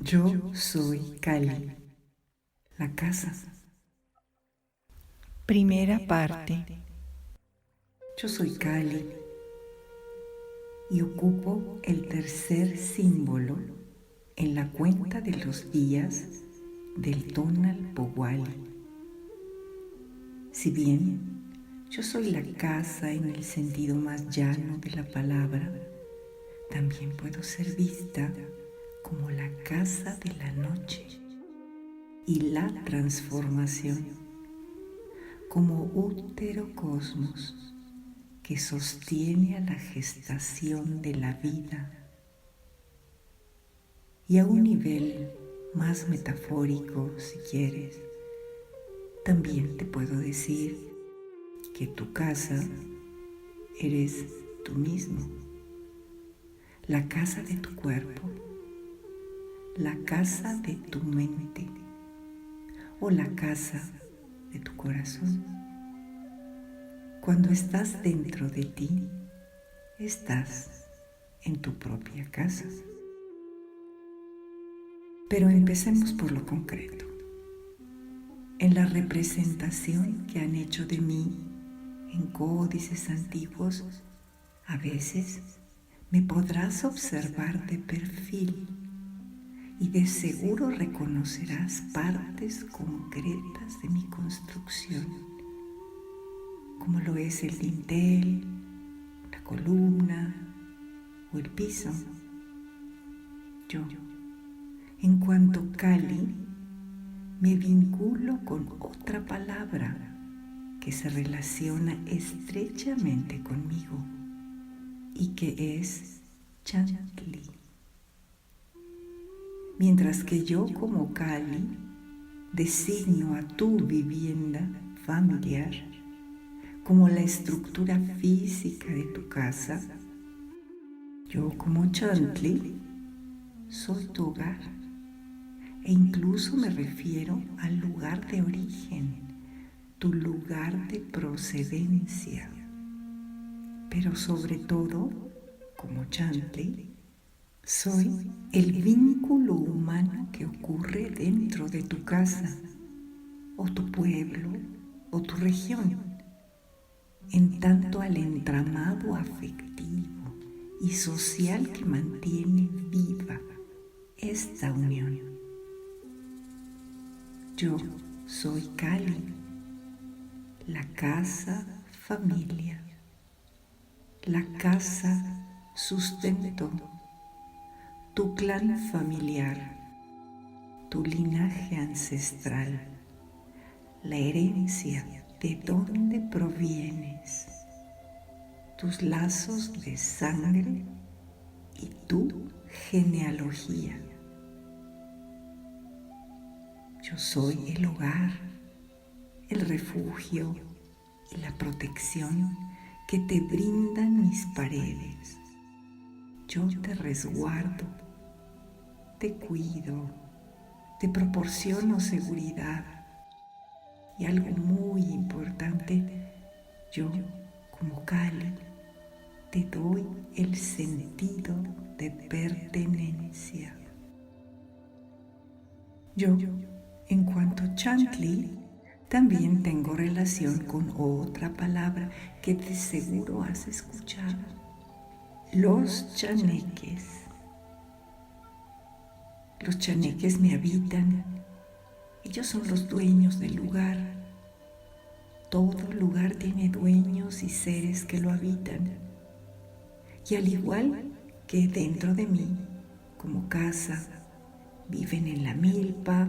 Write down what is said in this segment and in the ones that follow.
Yo soy Cali, la casa. Primera parte. Yo soy Cali y ocupo el tercer símbolo en la cuenta de los días del Tonal Powali. Si bien yo soy la casa en el sentido más llano de la palabra, también puedo ser vista como la casa de la noche y la transformación, como útero cosmos que sostiene a la gestación de la vida. Y a un nivel más metafórico, si quieres, también te puedo decir que tu casa eres tú mismo, la casa de tu cuerpo, la casa de tu mente o la casa de tu corazón. Cuando estás dentro de ti, estás en tu propia casa. Pero empecemos por lo concreto. En la representación que han hecho de mí en códices antiguos, a veces me podrás observar de perfil y de seguro reconocerás partes concretas de mi construcción, como lo es el dintel, la columna o el piso. Yo, en cuanto Cali, me vinculo con otra palabra que se relaciona estrechamente conmigo y que es Chantli. Mientras que yo como Cali designo a tu vivienda familiar como la estructura física de tu casa, yo como Chantli soy tu hogar. E incluso me refiero al lugar de origen, tu lugar de procedencia. Pero sobre todo, como Chantli, soy el vínculo humano que ocurre dentro de tu casa, o tu pueblo, o tu región, en tanto al entramado afectivo y social que mantiene viva esta unión. Yo soy Cali, la casa familia, la casa sustento, tu clan familiar, tu linaje ancestral, la herencia de dónde provienes, tus lazos de sangre y tu genealogía. Yo soy el hogar, el refugio y la protección que te brindan mis paredes. Yo te resguardo, te cuido, te proporciono seguridad y algo muy importante, yo como Cali te doy el sentido de pertenencia. Yo, en cuanto a Chantli, también tengo relación con otra palabra que de seguro has escuchado: los chaneques. Los chaneques me habitan, ellos son los dueños del lugar. Todo lugar tiene dueños y seres que lo habitan. Y al igual que dentro de mí, como casa, viven en la milpa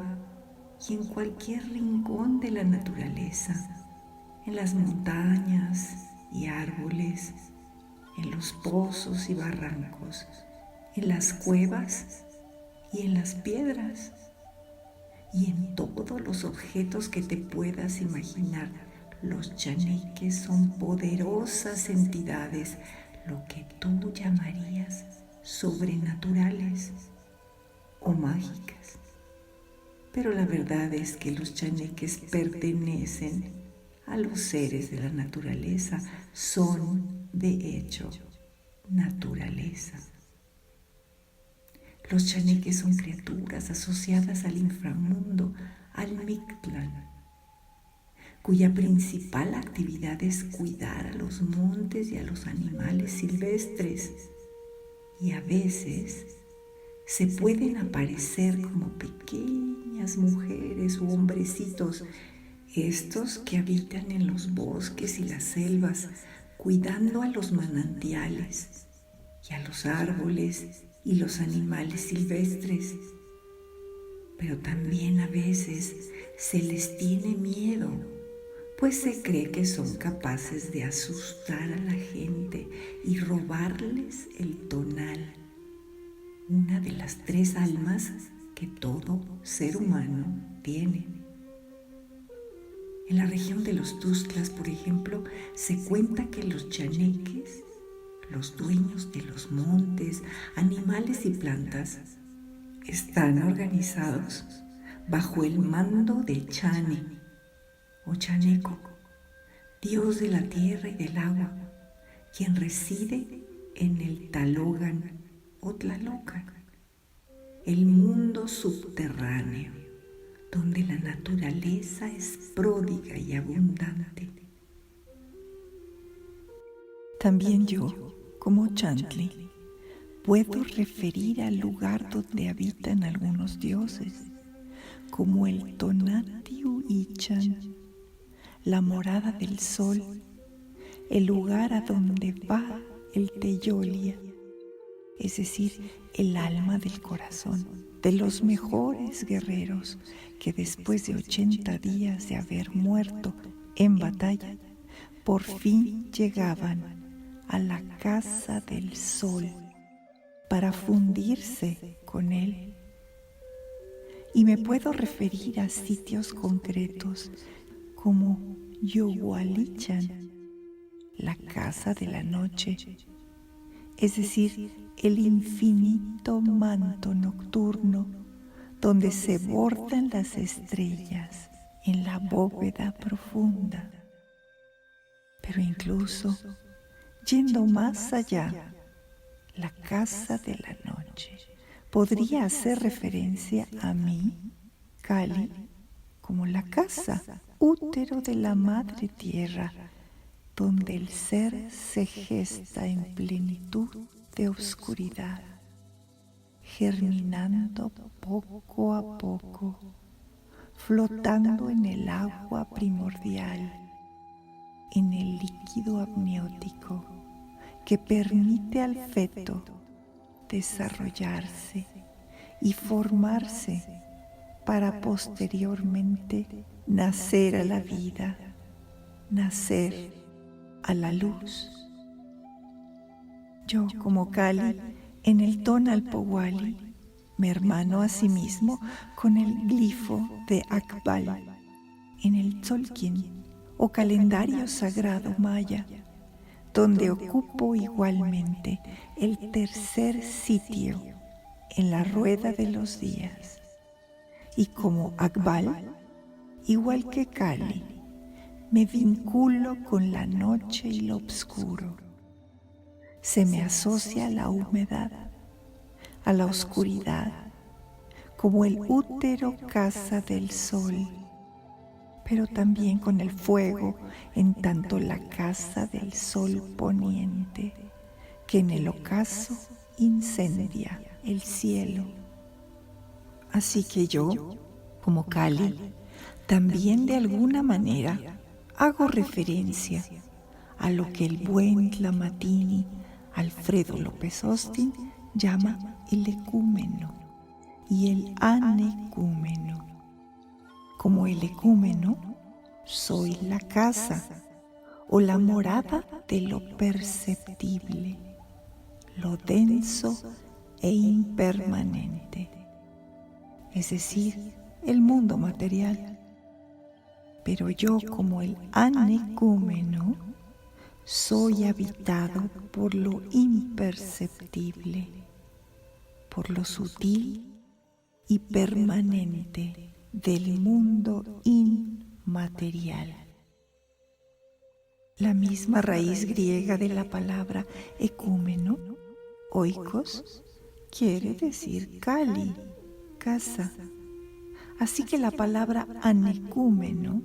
y en cualquier rincón de la naturaleza, en las montañas y árboles, en los pozos y barrancos, en las cuevas y en las piedras, y en todos los objetos que te puedas imaginar. Los chaneques son poderosas entidades, lo que tú llamarías sobrenaturales o mágicas. Pero la verdad es que los chaneques pertenecen a los seres de la naturaleza, son de hecho naturaleza. Los chaneques son criaturas asociadas al inframundo, al Mictlán, cuya principal actividad es cuidar a los montes y a los animales silvestres, y a veces se pueden aparecer como pequeñas mujeres u hombrecitos, estos que habitan en los bosques y las selvas, cuidando a los manantiales y a los árboles y los animales silvestres. Pero también a veces se les tiene miedo, pues se cree que son capaces de asustar a la gente y robarles el tonal, una de las 3 almas que todo ser humano tiene. En la región de los Tuxtlas, por ejemplo, se cuenta que los chaneques, los dueños de los montes, animales y plantas, están organizados bajo el mando de Chane o Chaneco, dios de la tierra y del agua, quien reside en el Talogan o Tlalocan, el mundo subterráneo, donde la naturaleza es pródiga y abundante. También yo, como Chantli, puedo referir al lugar donde habitan algunos dioses, como el Tonatiuh Ichan, la morada del sol, el lugar a donde va el Teyolia, es decir, el alma del corazón de los mejores guerreros que después de 80 días de haber muerto en batalla, por fin llegaban a la casa del sol para fundirse con él. Y me puedo referir a sitios concretos como Yogualichan, la casa de la noche, es decir, el infinito manto nocturno donde se bordan las estrellas en la bóveda profunda. Pero incluso, yendo más allá, la casa de la noche podría hacer referencia a mí, Kali, como la casa, útero de la madre tierra, donde el ser se gesta en plenitud de oscuridad, germinando poco a poco, flotando en el agua primordial, en el líquido amniótico que permite al feto desarrollarse y formarse para posteriormente nacer a la vida, nacer a la luz. Yo, como Kali, en el Tonalpowali, me hermano a sí mismo con el glifo de Akbal, en el Tzolkin o calendario sagrado maya, donde ocupo igualmente el tercer sitio en la rueda de los días. Y como Akbal, igual que Kali, me vinculo con la noche y lo oscuro. Se me asocia a la humedad, a la oscuridad, como el útero casa del sol, pero también con el fuego, en tanto la casa del sol poniente, que en el ocaso incendia el cielo. Así que yo, como Kali, también de alguna manera hago referencia a lo que el buen Tlamatini Alfredo López Austin llama el ecúmeno y el anecúmeno. Como el ecúmeno, soy la casa o la morada de lo perceptible, lo denso e impermanente, es decir, el mundo material. Pero yo, como el anecúmeno, soy habitado por lo imperceptible, por lo sutil y permanente del mundo inmaterial. La misma raíz griega de la palabra ecúmeno, oikos, quiere decir Kali, casa. Así que la palabra anecúmeno,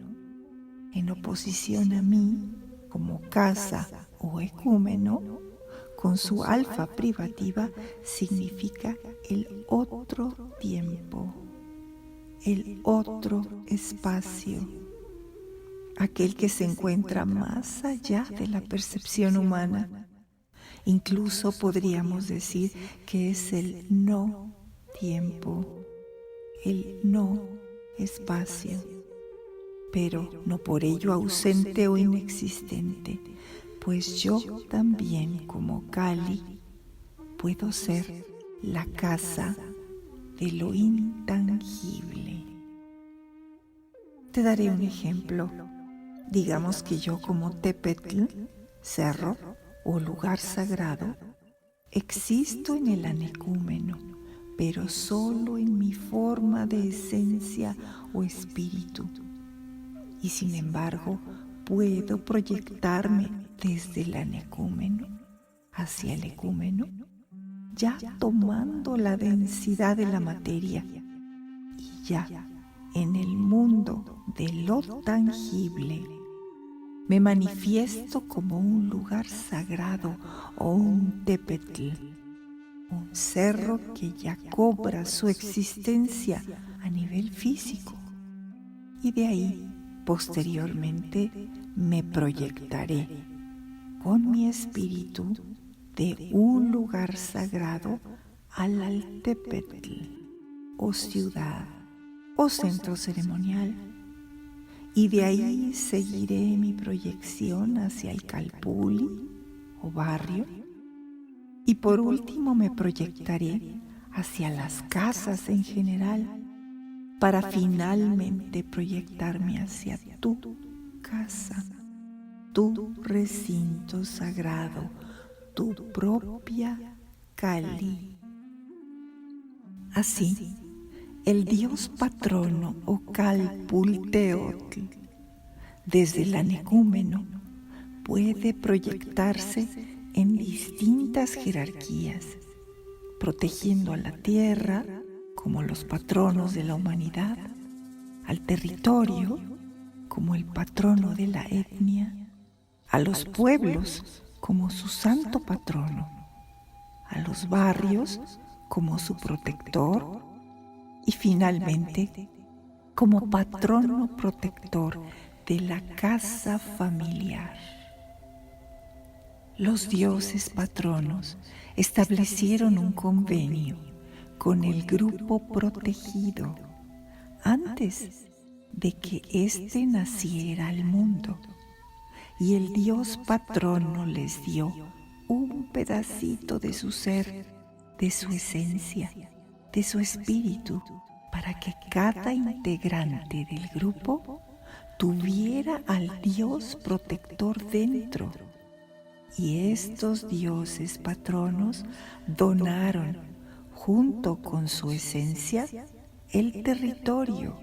en oposición a mí, como casa o ecúmeno, con su alfa privativa, significa el otro tiempo, el otro espacio, aquel que se encuentra más allá de la percepción humana. Incluso podríamos decir que es el no tiempo, el no espacio, pero no por ello ausente o inexistente, pues yo también, como Kali, puedo ser la casa de lo intangible. Te daré un ejemplo. Digamos que yo, como Tepetl, cerro o lugar sagrado, existo en el anecúmeno, pero solo en mi forma de esencia o espíritu. Y sin embargo, puedo proyectarme desde el anecúmeno hacia el ecúmeno, ya tomando la densidad de la materia y ya en el mundo de lo tangible. Me manifiesto como un lugar sagrado o un tepetl, un cerro que ya cobra su existencia a nivel físico. Y de ahí, posteriormente, me proyectaré con mi espíritu de un lugar sagrado al Altepetl, o ciudad, o centro ceremonial. Y de ahí seguiré mi proyección hacia el Calpulli, o barrio. Y por último me proyectaré hacia las casas en general, para finalmente proyectarme hacia tu casa, tu recinto sagrado, tu propia Kali. Así, el dios patrono o Calpulteotl, desde el anecúmeno, puede proyectarse en distintas jerarquías, protegiendo a la tierra como los patronos de la humanidad, al territorio como el patrono de la etnia, a los pueblos como su santo patrono, a los barrios como su protector y finalmente como patrono protector de la casa familiar. Los dioses patronos establecieron un convenio con el grupo protegido antes de que éste naciera al mundo, y el dios patrono les dio un pedacito de su ser, de su esencia, de su espíritu, para que cada integrante del grupo tuviera al dios protector dentro. Y estos dioses patronos donaron, junto con su esencia, el territorio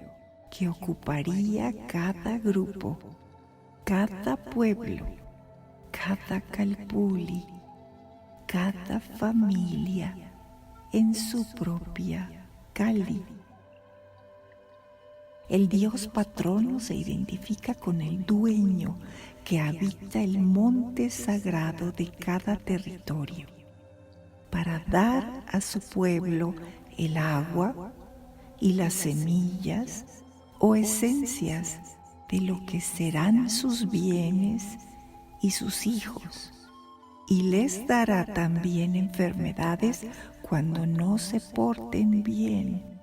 que ocuparía cada grupo, cada pueblo, cada calpulli, cada familia en su propia Kali. El dios patrono se identifica con el dueño que habita el monte sagrado de cada territorio, para dar a su pueblo el agua y las semillas o esencias de lo que serán sus bienes y sus hijos, y les dará también enfermedades cuando no se porten bien,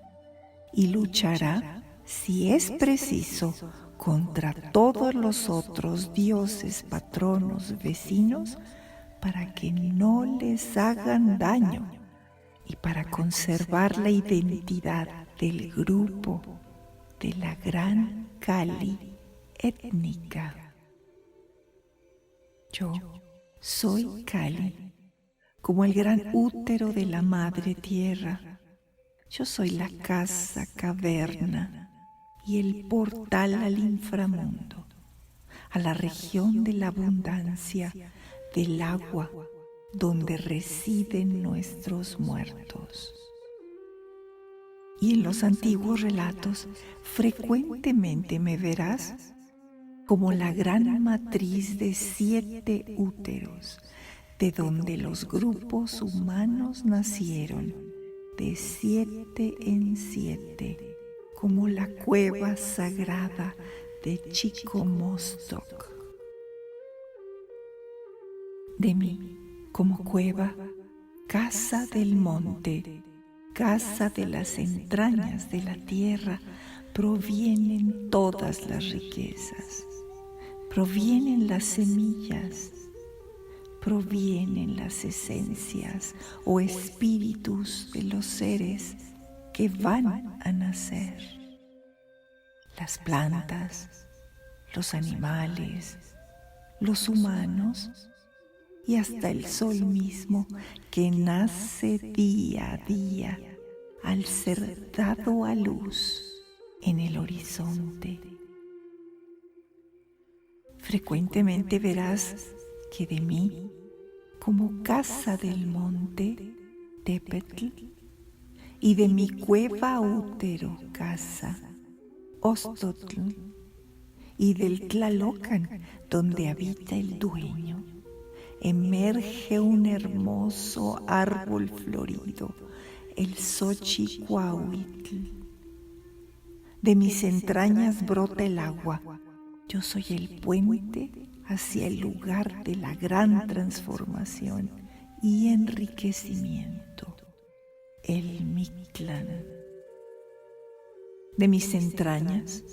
y luchará, si es preciso, contra todos los otros dioses patronos vecinos para que no les hagan daño y para conservar la identidad del grupo de la gran Kali étnica. Yo soy Kali, como el gran útero de la madre tierra. Yo soy la casa caverna y el portal al inframundo, a la región de la abundancia, del agua, donde residen nuestros muertos. Y en los antiguos relatos frecuentemente me verás como la gran matriz de 7 úteros, de donde los grupos humanos nacieron, de 7 en 7, como la cueva sagrada de Chikomostok. De mí, como cueva, casa del monte, casa de las entrañas de la tierra, provienen todas las riquezas, provienen las semillas, provienen las esencias o espíritus de los seres que van a nacer. Las plantas, los animales, los humanos y hasta el sol mismo que nace día a día al ser dado a luz en el horizonte. Frecuentemente verás que de mí, como casa del monte, Tepetl, y de mi cueva útero, casa, Ostotl, y del Tlalocan, donde habita el dueño, emerge un hermoso árbol florido, el Xochicuauhitl. De mis entrañas brota el agua. Yo soy el puente hacia el lugar de la gran transformación y enriquecimiento, el Mictlán. De mis entrañas,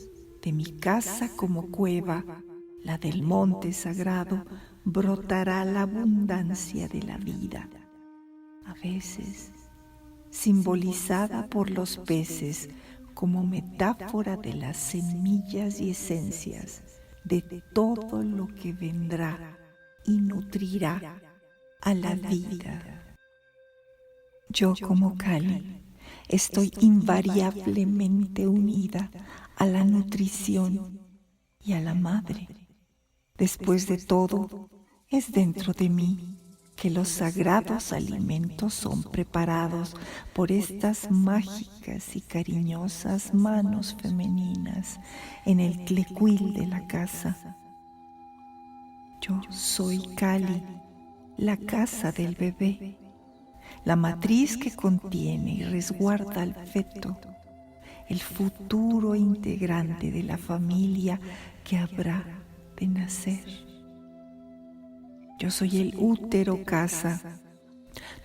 de mi casa como cueva, la del monte sagrado, brotará la abundancia de la vida, a veces simbolizada por los peces como metáfora de las semillas y esencias de todo lo que vendrá y nutrirá a la vida. Yo como Kali estoy invariablemente unida a la nutrición y a la madre. Después de todo, es dentro de mí que los sagrados alimentos son preparados por estas mágicas y cariñosas manos femeninas en el tlecuil de la casa. Yo soy Kali, la casa del bebé, la matriz que contiene y resguarda al feto, el futuro integrante de la familia que habrá de nacer. Yo soy el útero casa,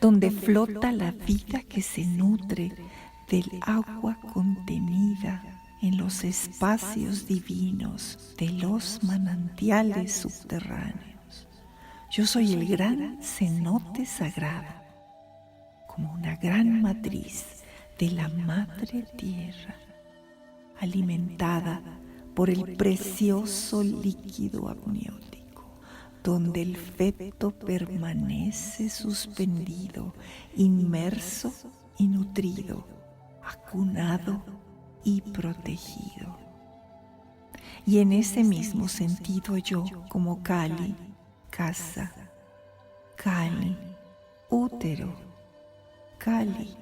donde flota la vida que se nutre del agua contenida en los espacios divinos de los manantiales subterráneos. Yo soy el gran cenote sagrado, como una gran matriz de la madre tierra, alimentada por el precioso líquido amniótico, donde el feto permanece suspendido, inmerso y nutrido, acunado y protegido. Y en ese mismo sentido yo, como Kali, casa, Kali, útero, Kali,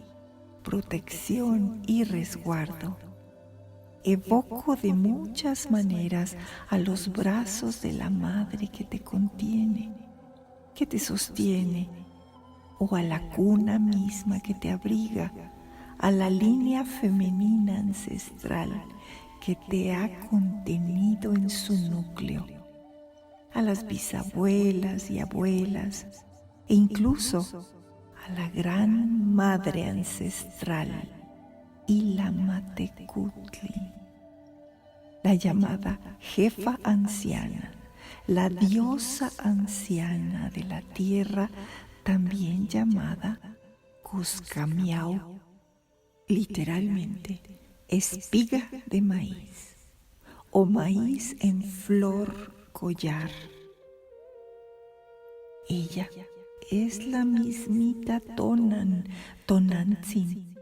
protección y resguardo, evoco de muchas maneras a los brazos de la madre que te contiene, que te sostiene, o a la cuna misma que te abriga, a la línea femenina ancestral que te ha contenido en su núcleo, a las bisabuelas y abuelas, e incluso a la gran madre ancestral, Ilamatecutli, la llamada jefa anciana, la diosa anciana de la tierra, también llamada Cuscamiau, literalmente espiga de maíz o maíz en flor collar. Ella es la mismita Tonantzin,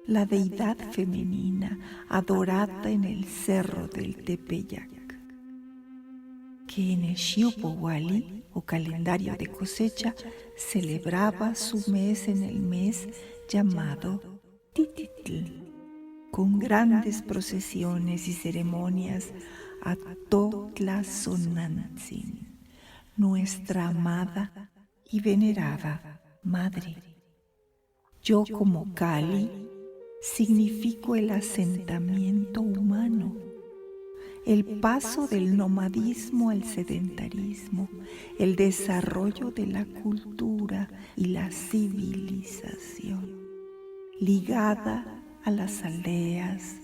la deidad femenina adorada en el cerro del Tepeyac, que en el Xiuhpohualli, o calendario de cosecha, celebraba su mes en el mes llamado Tititl, con grandes procesiones y ceremonias a Totlatzonantzin, nuestra amada y venerada Madre. Yo como Kali significo el asentamiento humano, el paso del nomadismo al sedentarismo, el desarrollo de la cultura y la civilización, ligada a las aldeas,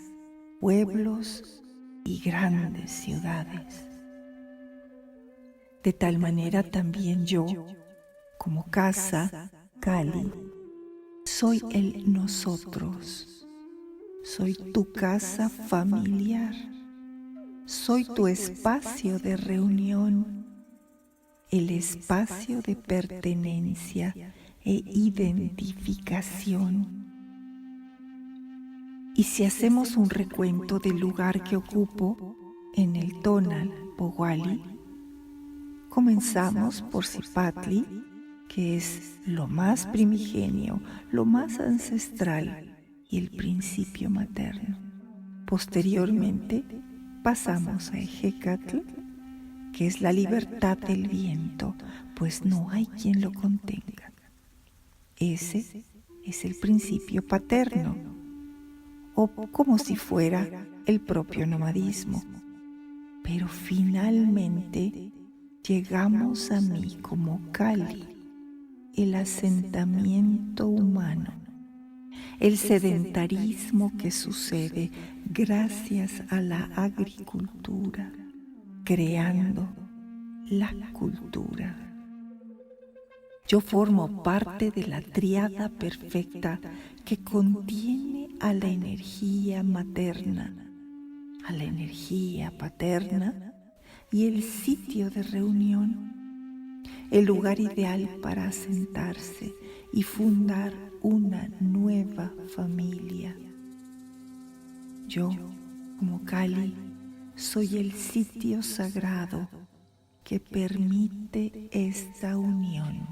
pueblos y grandes ciudades. De tal manera también yo, como casa, Kali, soy el nosotros, soy tu casa familiar, soy tu espacio de reunión, el espacio de pertenencia e identificación. Y si hacemos un recuento del lugar que ocupo en el Tonal Pohualli, comenzamos por Cipatli, que es lo más primigenio, lo más ancestral y el principio materno. Posteriormente pasamos a Ejecatl, que es la libertad del viento, pues no hay quien lo contenga. Ese es el principio paterno, o como si fuera el propio nomadismo. Pero finalmente llegamos a mí como Kali, el asentamiento humano, el sedentarismo que sucede gracias a la agricultura, creando la cultura. Yo formo parte de la tríada perfecta que contiene a la energía materna, a la energía paterna y el sitio de reunión, el lugar ideal para asentarse y fundar una nueva familia. Yo, como Kali, soy el sitio sagrado que permite esta unión.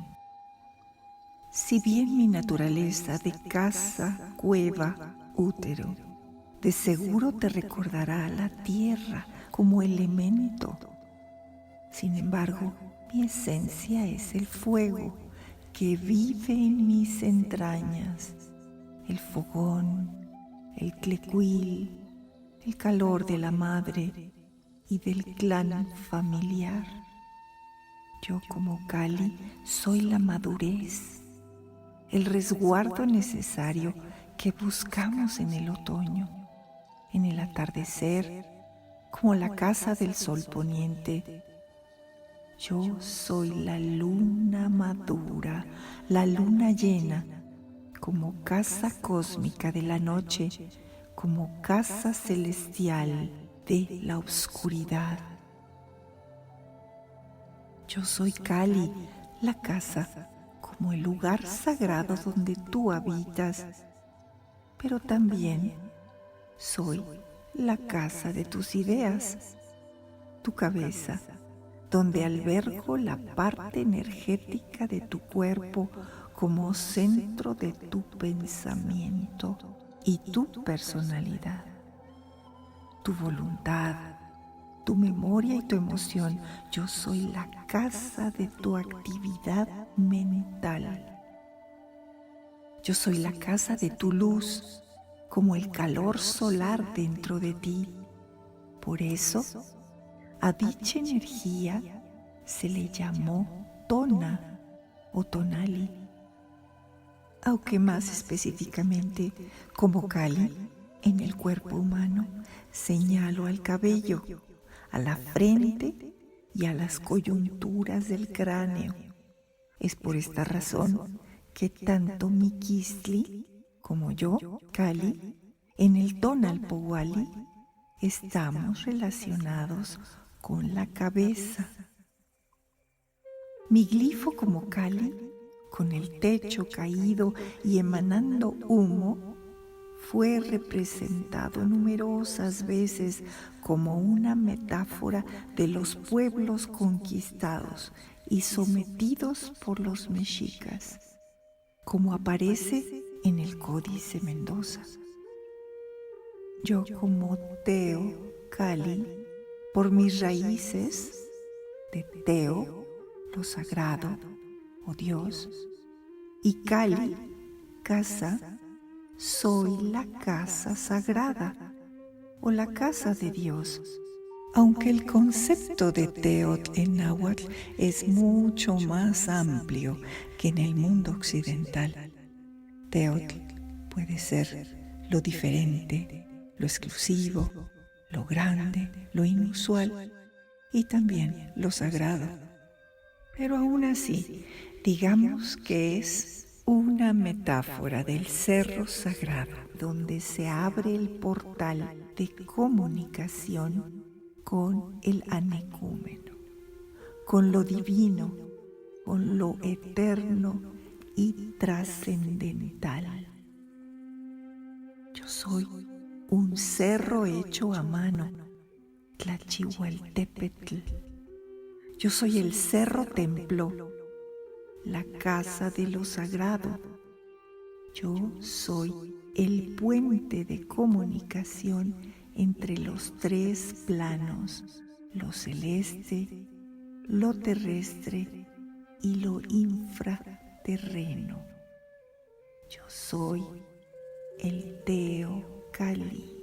Si bien mi naturaleza de casa, cueva, útero, de seguro te recordará a la tierra como elemento. Sin embargo, mi esencia es el fuego que vive en mis entrañas, el fogón, el tlecuil, el calor de la madre y del clan familiar. Yo como Kali soy la madurez, el resguardo necesario que buscamos en el otoño, en el atardecer, como la casa del sol poniente. Yo soy la luna madura, la luna llena, como casa cósmica de la noche, como casa celestial de la oscuridad. Yo soy Kali, la casa, como el lugar sagrado donde tú habitas, pero también soy la casa de tus ideas, tu cabeza, donde albergo la parte energética de tu cuerpo como centro de tu pensamiento y tu personalidad, tu voluntad, tu memoria y tu emoción. Yo soy la casa de tu actividad mental. Yo soy la casa de tu luz, como el calor solar dentro de ti. Por eso, a dicha energía se le llamó Tona o Tonali, aunque más específicamente como Kali en el cuerpo humano señalo al cabello, a la frente y a las coyunturas del cráneo. Es por esta razón que tanto Miquistli como yo, Kali, en el Tonal Pohualli estamos relacionados con la cabeza. Mi glifo como Kali, con el techo caído y emanando humo, fue representado numerosas veces como una metáfora de los pueblos conquistados y sometidos por los mexicas, como aparece en el Códice Mendoza. Yo como Teo, Cali, por mis raíces de Teo, lo sagrado, o Dios, y Cali, casa, soy la casa sagrada o la casa de Dios. Aunque el concepto de Teotl en náhuatl es mucho más amplio que en el mundo occidental. Teotl puede ser lo diferente, lo exclusivo, lo grande, lo inusual y también lo sagrado. Pero aún así, digamos que es una metáfora del cerro sagrado, donde se abre el portal de comunicación con el anecúmeno, con lo divino, con lo eterno y trascendental. Yo soy un cerro hecho a mano, Tlachihualtepetl. Yo soy el cerro templo, la casa de lo sagrado. Yo soy el puente de comunicación entre los tres planos, lo celeste, lo terrestre y lo infraterreno. Yo soy el Teo Cali.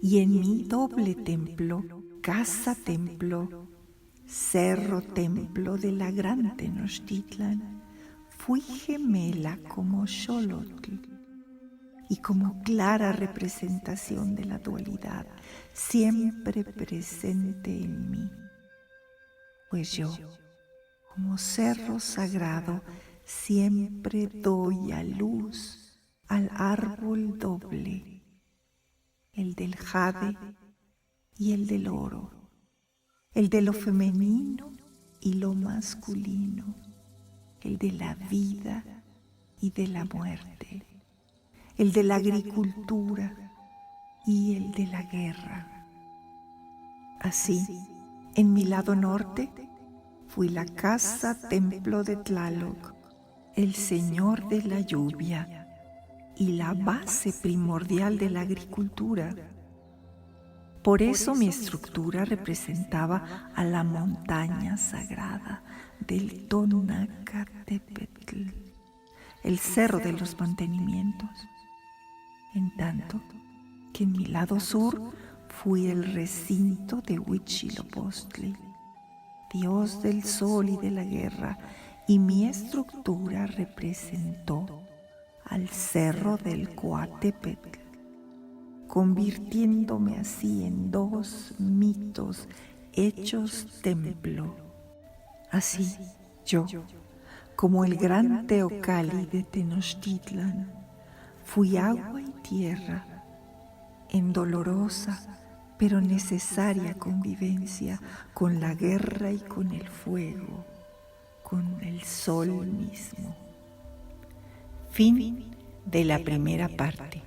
Y en mi doble templo, casa templo, cerro templo de la gran Tenochtitlan, fui gemela como Xolotl y como clara representación de la dualidad, siempre presente en mí. Pues yo, como cerro sagrado, siempre doy a luz al árbol doble, el del jade y el del oro, el de lo femenino y lo masculino, el de la vida y de la muerte, el de la agricultura y el de la guerra. Así, en mi lado norte, fui la casa templo de Tlaloc, el señor de la lluvia y la base primordial de la agricultura. Por eso mi estructura representaba a la montaña sagrada del Tonacatepetl, el cerro de los mantenimientos. En tanto que en mi lado sur fui el recinto de Huitzilopochtli, dios del sol y de la guerra, y mi estructura representó al cerro del Coatepetl, convirtiéndome así en dos mitos hechos templo. Así yo, como el gran Teocalli de Tenochtitlan, fui agua y tierra en dolorosa pero necesaria convivencia con la guerra y con el fuego, con el sol mismo. Fin de la primera parte.